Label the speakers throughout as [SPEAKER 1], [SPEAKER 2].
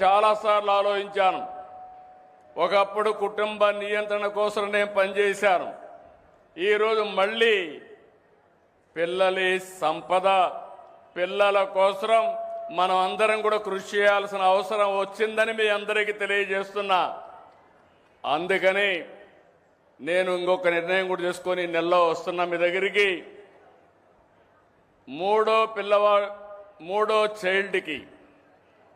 [SPEAKER 1] చాలాసార్లు ఆలోచించాను. ఒకప్పుడు కుటుంబ నియంత్రణ కోసం నేను పనిచేశాను. ఈరోజు మళ్ళీ పిల్లలి సంపద, పిల్లల కోసం మనం అందరం కూడా కృషి చేయాల్సిన అవసరం వచ్చిందని మీ అందరికీ తెలియజేస్తున్నా. అందుకని నేను ఇంకొక నిర్ణయం కూడా చేసుకొని నెలలో వస్తున్నా మీ దగ్గరికి. మూడో చైల్డ్కి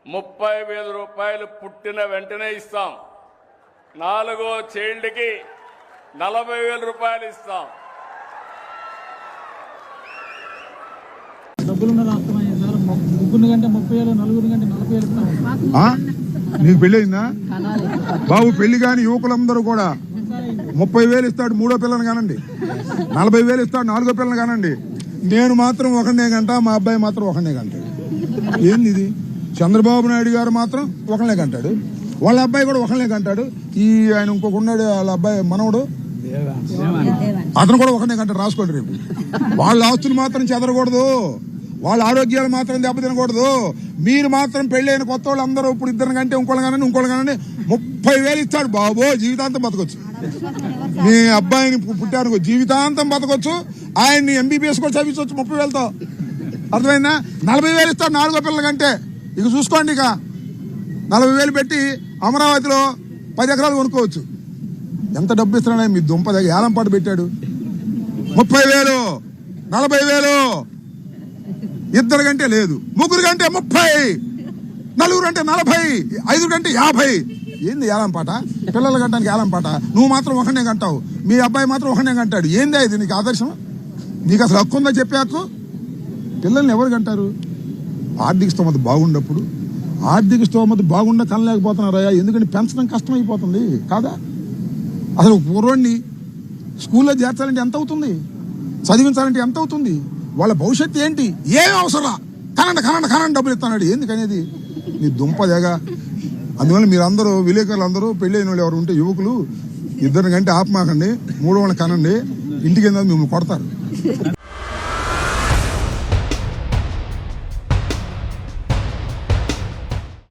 [SPEAKER 1] 30,000 రూపాయలు పుట్టిన వెంటనే ఇస్తాం. 4వ చైల్డ్కి 40,000 రూపాయలు ఇస్తాం.
[SPEAKER 2] నీకు పెళ్లి అయిందా బాబు? పెళ్లి కాని యువకులందరూ కూడా 30,000 ఇస్తాడు 3వ పిల్లని కానండి, 40,000 ఇస్తాడు 4వ పిల్లని కానండి. నేను మాత్రం ఒకనే గంట, మా అబ్బాయి మాత్రం ఒకనే గంటాడు. ఏంది ఇది? చంద్రబాబు నాయుడు గారు మాత్రం ఒకనే గంటాడు, వాళ్ళ అబ్బాయి కూడా ఒకనే గంటాడు. ఆయన ఇంకొక ఉన్నాడు, వాళ్ళ అబ్బాయి మనవడు, అతను కూడా ఒకనే గంటాడు. రాసుకోండి రేపు. వాళ్ళ ఆస్తులు మాత్రం చెదరకూడదు, వాళ్ళ ఆరోగ్యాలు మాత్రం దెబ్బతినకూడదు. మీరు మాత్రం పెళ్ళైన కొత్త వాళ్ళు అందరూ ఇప్పుడు ఇద్దరు కంటే ఇంకోళ్ళు కానండి 30,000 ఇస్తాడు బాబో, జీవితాంతం బతకొచ్చు. మీ అబ్బాయిని పుట్టారు జీవితాంతం బతకొచ్చు, ఆయన్ని MBBS కూడా చదివించవచ్చు 30,000తో. అర్థమైందా? 40,000 ఇస్తాడు 4వ పిల్లల కంటే. ఇక చూసుకోండి, ఇక 40,000 పెట్టి అమరావతిలో 10 ఎకరాలు కొనుక్కోవచ్చు. ఎంత డబ్బు ఇస్తున్నాడే మీ దుంప దగ్గర ఏలంపాటు పెట్టాడు. 30,000, 40,000, ఇద్దరు కంటే లేదు, ముగ్గురు కంటే 30, నలుగురు అంటే 40, 5 కంటే 50. ఏంది ఏలంపాట? పిల్లలు కంటానికి ఏలంపాట. నువ్వు మాత్రం ఒకనే కంటావు, మీ అబ్బాయి మాత్రం ఒకనే కంటాడు. ఏందా ఇది నీకు ఆదర్శం? నీకు అసలు హక్కు ఉందా చెప్పే హక్కు? పిల్లల్ని ఎవరు కంటారు? ఆర్థిక స్తోమత బాగుండప్పుడు. ఆర్థిక స్తోమత బాగుండా కనలేకపోతున్నారయ్యా, ఎందుకంటే పెంచడం కష్టమైపోతుంది కాదా? అసలు పూర్వాన్ని స్కూల్లో చేర్చాలంటే ఎంత అవుతుంది? చదివించాలంటే ఎంత అవుతుంది? వాళ్ళ భవిష్యత్తు ఏంటి? ఏం అవసరం? కనండి డబ్బులు ఇస్తాడు. ఎందుకు అనేది? నీ దుంపదేగా. అందువల్ల మీరందరూ విలేకరులు అందరూ పెళ్ళైన వాళ్ళు ఎవరు ఉంటే యువకులు 2 కంటే ఆపమాకండి, 3వ కనండి. ఇంటికి మిమ్మల్ని కొడతారు.